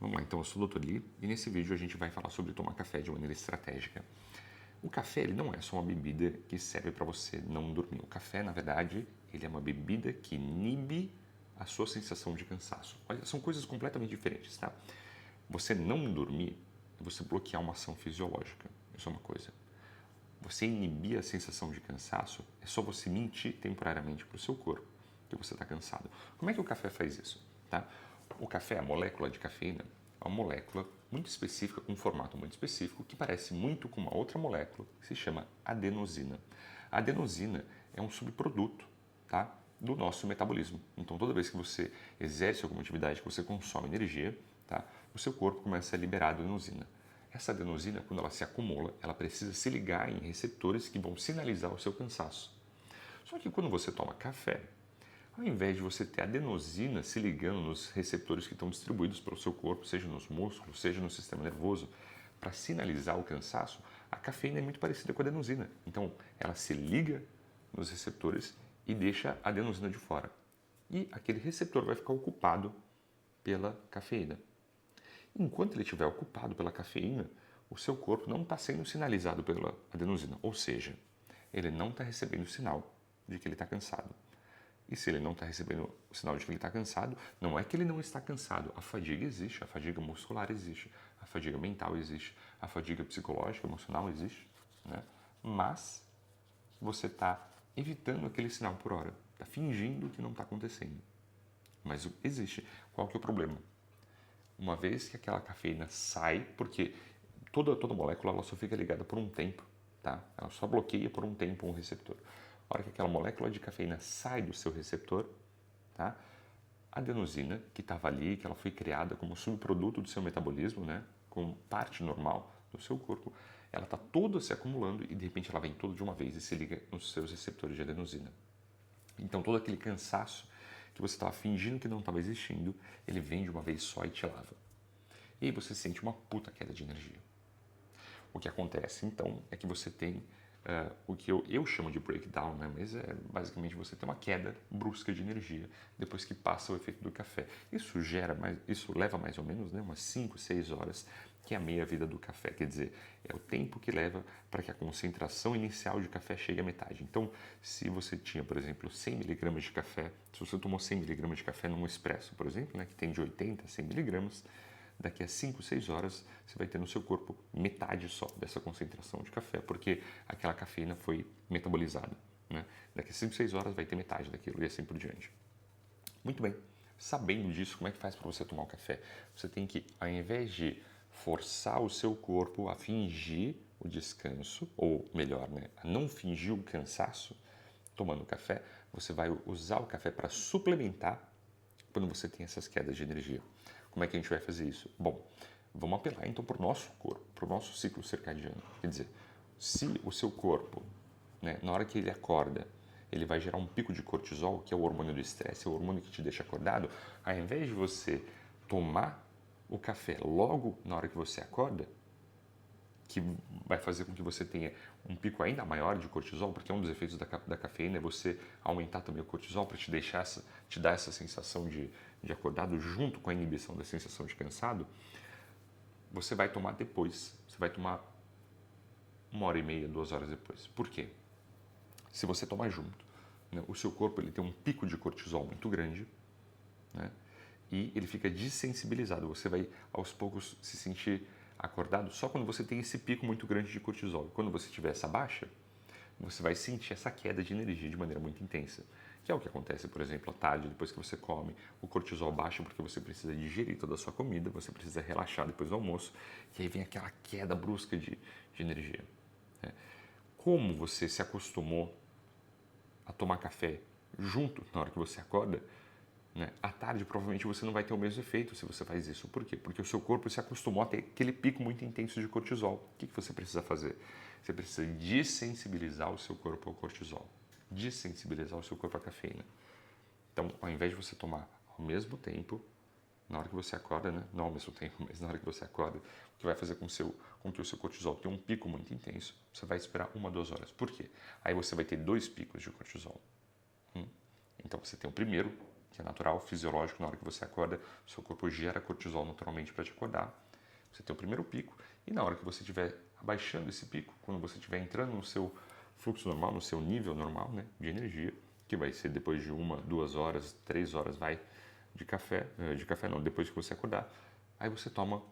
Vamos lá, então eu sou o Dr. Lee e nesse vídeo a gente vai falar sobre tomar café de maneira estratégica. O café ele não é só uma bebida que serve para você não dormir. O café, na verdade, ele é uma bebida que inibe a sua sensação de cansaço. Olha, são coisas completamente diferentes, tá? Você não dormir é você bloquear uma ação fisiológica. Isso é uma coisa. Você inibir a sensação de cansaço é só você mentir temporariamente para o seu corpo que você está cansado. Como é que o café faz isso? Tá? O café, a molécula de cafeína, é uma molécula muito específica, com um formato muito específico, que parece muito com uma outra molécula que se chama adenosina. A adenosina é um subproduto, tá, do nosso metabolismo. Então, toda vez que você exerce alguma atividade, que você consome energia, tá, o seu corpo começa a liberar adenosina. Essa adenosina, quando ela se acumula, ela precisa se ligar em receptores que vão sinalizar o seu cansaço. Só que quando você toma café, ao invés de você ter adenosina se ligando nos receptores que estão distribuídos pelo seu corpo, seja nos músculos, seja no sistema nervoso, para sinalizar o cansaço, a cafeína é muito parecida com a adenosina. Então, ela se liga nos receptores e deixa a adenosina de fora. E aquele receptor vai ficar ocupado pela cafeína. Enquanto ele estiver ocupado pela cafeína, o seu corpo não está sendo sinalizado pela adenosina, ou seja, ele não está recebendo o sinal de que ele está cansado. E se ele não está recebendo o sinal de que ele está cansado, não é que ele não está cansado. A fadiga existe, a fadiga muscular existe, a fadiga mental existe, a fadiga psicológica, emocional existe, né? Mas você está evitando aquele sinal por hora, está fingindo que não está acontecendo. Mas existe. Qual que é o problema? Uma vez que aquela cafeína sai, porque toda molécula ela só fica ligada por um tempo, tá? Ela só bloqueia por um tempo um receptor. A hora que aquela molécula de cafeína sai do seu receptor, tá? A adenosina, que estava ali, que ela foi criada como subproduto do seu metabolismo, né? Como parte normal do seu corpo, ela está toda se acumulando e de repente ela vem toda de uma vez e se liga nos seus receptores de adenosina. Então todo aquele cansaço que você estava fingindo que não estava existindo, ele vem de uma vez só e te lava. E aí você sente uma puta queda de energia. O que acontece então é que você tem o que eu chamo de breakdown, né? Mas é basicamente você tem uma queda brusca de energia depois que passa o efeito do café. Isso leva mais ou menos, né, umas 5, 6 horas, que é a meia vida do café. Quer dizer, é o tempo que leva para que a concentração inicial de café chegue à metade. Então, se você tinha, por exemplo, 100 mg de café, se você tomou 100 mg de café num expresso, por exemplo, né, que tem de 80 a 100 mg, daqui a 5, 6 horas você vai ter no seu corpo metade só dessa concentração de café, porque aquela cafeína foi metabolizada, né? Daqui a 5, 6 horas vai ter metade daquilo e assim por diante. Muito bem, sabendo disso, como é que faz para você tomar o café? Você tem que, ao invés de forçar o seu corpo a fingir o descanso, ou melhor, né, a não fingir o cansaço, tomando café, você vai usar o café para suplementar quando você tem essas quedas de energia. Como é que a gente vai fazer isso? Bom, vamos apelar então para o nosso corpo, para o nosso ciclo circadiano. Quer dizer, se o seu corpo, né, na hora que ele acorda, ele vai gerar um pico de cortisol, que é o hormônio do estresse, é o hormônio que te deixa acordado, ao invés de você tomar o café logo na hora que você acorda, que vai fazer com que você tenha um pico ainda maior de cortisol, porque um dos efeitos da cafeína é você aumentar também o cortisol para te dar essa sensação de acordado junto com a inibição da sensação de cansado. Você vai tomar depois, você vai tomar 1h30, 2 horas depois. Por quê? Se você tomar junto, né, o seu corpo ele tem um pico de cortisol muito grande, né, e ele fica desensibilizado. Você vai aos poucos se sentir acordado só quando você tem esse pico muito grande de cortisol. Quando você tiver essa baixa, você vai sentir essa queda de energia de maneira muito intensa. Que é o que acontece, por exemplo, à tarde, depois que você come, o cortisol baixa porque você precisa digerir toda a sua comida, você precisa relaxar depois do almoço, e aí vem aquela queda brusca de energia. Né? Como você se acostumou a tomar café junto na hora que você acorda, né, à tarde provavelmente você não vai ter o mesmo efeito se você faz isso. Por quê? Porque o seu corpo se acostumou a ter aquele pico muito intenso de cortisol. O que você precisa fazer? Você precisa desensibilizar o seu corpo ao cortisol, desensibilizar o seu corpo à cafeína. Então, ao invés de você tomar ao mesmo tempo, na hora que você acorda, né? Não ao mesmo tempo, mas na hora que você acorda, o que vai fazer com que o seu cortisol tenha um pico muito intenso, você vai esperar 1, 2 horas. Por quê? Aí você vai ter 2 picos de cortisol. Então você tem o primeiro, que é natural, fisiológico, na hora que você acorda, o seu corpo gera cortisol naturalmente para te acordar. Você tem o primeiro pico e na hora que você estiver abaixando esse pico, quando você estiver entrando no seu fluxo normal, no seu nível normal, né, de energia, que vai ser depois de 1, 2 horas, 3 horas, de café não, depois que você acordar, aí você toma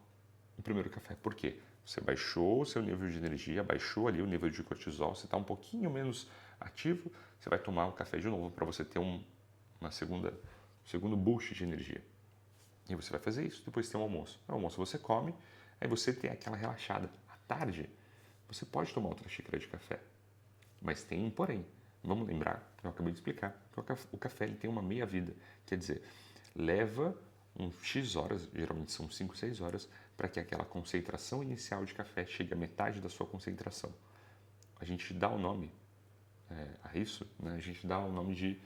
o primeiro café. Por quê? Você baixou o seu nível de energia, baixou ali o nível de cortisol, você está um pouquinho menos ativo, você vai tomar o café de novo para você ter um segundo boost de energia. E você vai fazer isso, depois tem o almoço. No almoço você come, aí você tem aquela relaxada. À tarde, você pode tomar outra xícara de café, mas tem um porém. Vamos lembrar, eu acabei de explicar, que o café ele tem uma meia-vida. Quer dizer, leva X horas, geralmente são 5, 6 horas, para que aquela concentração inicial de café chegue à metade da sua concentração. A gente dá o nome a isso, né? A gente dá o nome de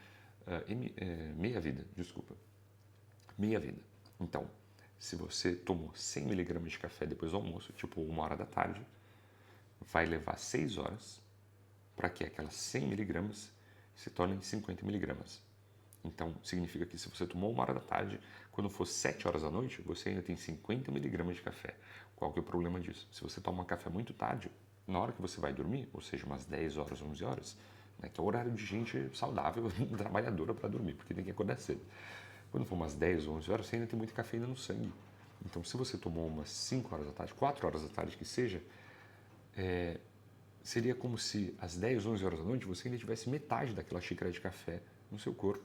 meia-vida, desculpa. Meia-vida. Então, se você tomou 100 mg de café depois do almoço, tipo 1 hora da tarde, vai levar 6 horas para que aquelas 100 mg se tornem 50 mg. Então, significa que se você tomou 1 hora da tarde, quando for 7 horas da noite, você ainda tem 50 mg de café. Qual que é o problema disso? Se você toma café muito tarde, na hora que você vai dormir, ou seja, umas 10 horas, 11 horas, né, que é o horário de gente saudável, trabalhadora para dormir, porque tem que acordar cedo. Quando for umas 10 ou 11 horas, você ainda tem muita cafeína no sangue. Então, se você tomou umas 5 horas da tarde, 4 horas da tarde que seja, seria como se às 10, 11 horas da noite você ainda tivesse metade daquela xícara de café no seu corpo.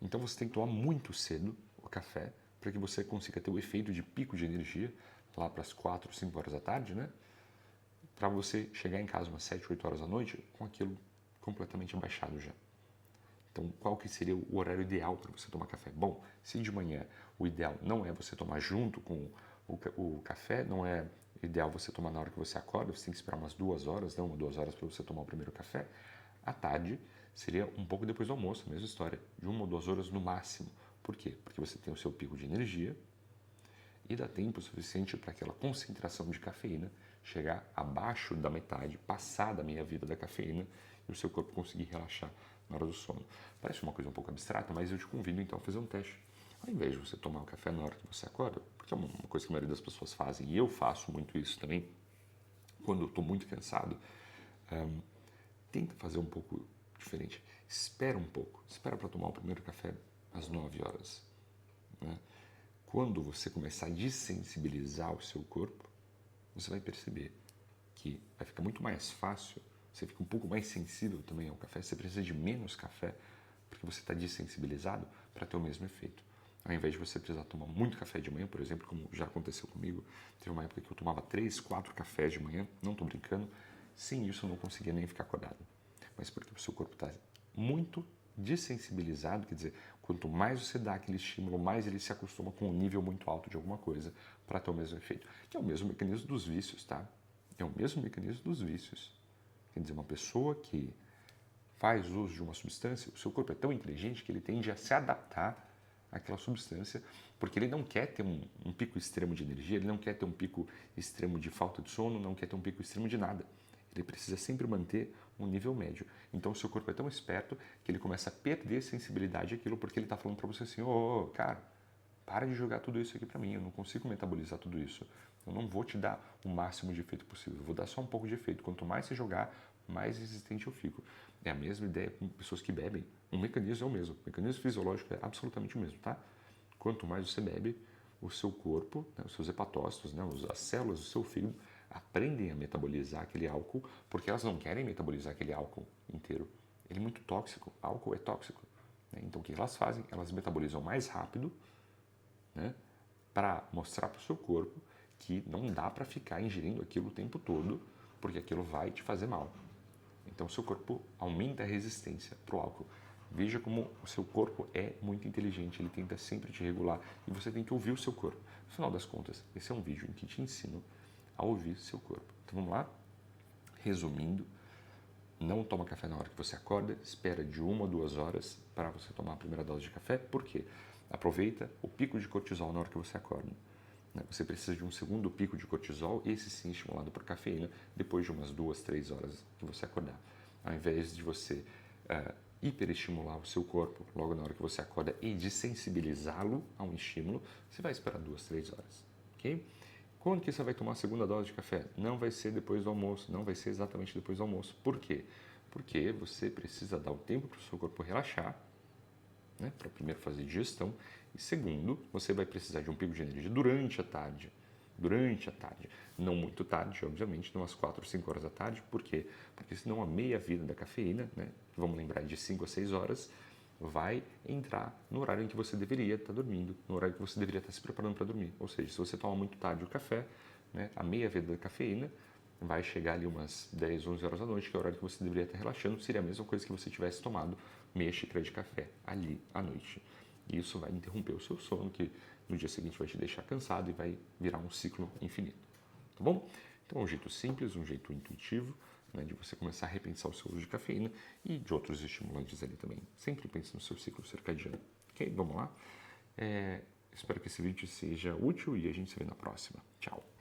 Então você tem que tomar muito cedo o café para que você consiga ter o efeito de pico de energia lá para as 4, 5 horas da tarde, né? Para você chegar em casa umas 7, 8 horas da noite com aquilo completamente abaixado já. Então, qual que seria o horário ideal para você tomar café? Bom, se de manhã o ideal não é você tomar junto com o café, não é ideal você tomar na hora que você acorda, você tem que esperar umas 2 horas, não 2 horas para você tomar o primeiro café. À tarde seria um pouco depois do almoço, mesma história, de 1 ou 2 horas no máximo. Por quê? Porque você tem o seu pico de energia e dá tempo suficiente para aquela concentração de cafeína chegar abaixo da metade, passar da meia-vida da cafeína e o seu corpo conseguir relaxar na hora do sono. Parece uma coisa um pouco abstrata, mas eu te convido então a fazer um teste. Ao invés de você tomar o café na hora que você acorda, porque é uma coisa que a maioria das pessoas fazem, e eu faço muito isso também, quando eu estou muito cansado, tenta fazer um pouco diferente. Espera um pouco, espera para tomar o primeiro café às 9 horas. Né? Quando você começar a desensibilizar o seu corpo, você vai perceber que vai ficar muito mais fácil, você fica um pouco mais sensível também ao café, você precisa de menos café, porque você está desensibilizado para ter o mesmo efeito. Ao invés de você precisar tomar muito café de manhã, por exemplo, como já aconteceu comigo, teve uma época que eu tomava 3, 4 cafés de manhã, não estou brincando, sem isso eu não conseguia nem ficar acordado. Mas porque o seu corpo está muito desensibilizado, quer dizer, quanto mais você dá aquele estímulo, mais ele se acostuma com um nível muito alto de alguma coisa para ter o mesmo efeito. Que é o mesmo mecanismo dos vícios, tá? É o mesmo mecanismo dos vícios. Quer dizer, uma pessoa que faz uso de uma substância, o seu corpo é tão inteligente que ele tende a se adaptar àquela substância, porque ele não quer ter um pico extremo de energia, ele não quer ter um pico extremo de falta de sono, não quer ter um pico extremo de nada. Ele precisa sempre manter um nível médio. Então o seu corpo é tão esperto que ele começa a perder sensibilidade àquilo, porque ele está falando para você assim, cara, para de jogar tudo isso aqui para mim, eu não consigo metabolizar tudo isso. Eu não vou te dar o máximo de efeito possível, eu vou dar só um pouco de efeito. Quanto mais você jogar, mais resistente eu fico. É a mesma ideia com pessoas que bebem. O mecanismo é o mesmo, o mecanismo fisiológico é absolutamente o mesmo, tá? Quanto mais você bebe, o seu corpo, né, os seus hepatócitos, né, as células do seu fígado aprendem a metabolizar aquele álcool, porque elas não querem metabolizar aquele álcool inteiro. Ele é muito tóxico, álcool é tóxico. Né? Então o que elas fazem? Elas metabolizam mais rápido, né, para mostrar para o seu corpo que não dá para ficar ingerindo aquilo o tempo todo, porque aquilo vai te fazer mal. Então o seu corpo aumenta a resistência para o álcool. Veja como o seu corpo é muito inteligente, ele tenta sempre te regular e você tem que ouvir o seu corpo. No final das contas, esse é um vídeo em que te ensino a ouvir o seu corpo. Então vamos lá? Resumindo, não toma café na hora que você acorda, espera de 1 a 2 horas para você tomar a primeira dose de café. Por quê? Aproveita o pico de cortisol na hora que você acorda. Você precisa de um segundo pico de cortisol, esse sim estimulado por cafeína, depois de umas 2, 3 horas que você acordar. Ao invés de você hiperestimular o seu corpo logo na hora que você acorda e desensibilizá-lo a um estímulo, você vai esperar 2, 3 horas, ok? Quando que você vai tomar a segunda dose de café? Não vai ser depois do almoço, não vai ser exatamente depois do almoço. Por quê? Porque você precisa dar o tempo para o seu corpo relaxar, né, para primeiro fazer digestão, e segundo, você vai precisar de um pico de energia durante a tarde. Durante a tarde. Não muito tarde, obviamente, não às 4, 5 horas da tarde. Por quê? Porque senão a meia-vida da cafeína, né, vamos lembrar de 5 a 6 horas, vai entrar no horário em que você deveria estar dormindo, no horário que você deveria estar se preparando para dormir. Ou seja, se você toma muito tarde o café, né, a meia-vida da cafeína vai chegar ali umas 10, 11 horas da noite, que é o horário que você deveria estar relaxando, seria a mesma coisa que você tivesse tomado meia xícara de café ali à noite. E isso vai interromper o seu sono, que no dia seguinte vai te deixar cansado e vai virar um ciclo infinito. Tá bom? Então é um jeito simples, um jeito intuitivo, né, de você começar a repensar o seu uso de cafeína e de outros estimulantes ali também. Sempre pense no seu ciclo circadiano. Ok? Vamos lá? Espero que esse vídeo seja útil e a gente se vê na próxima. Tchau!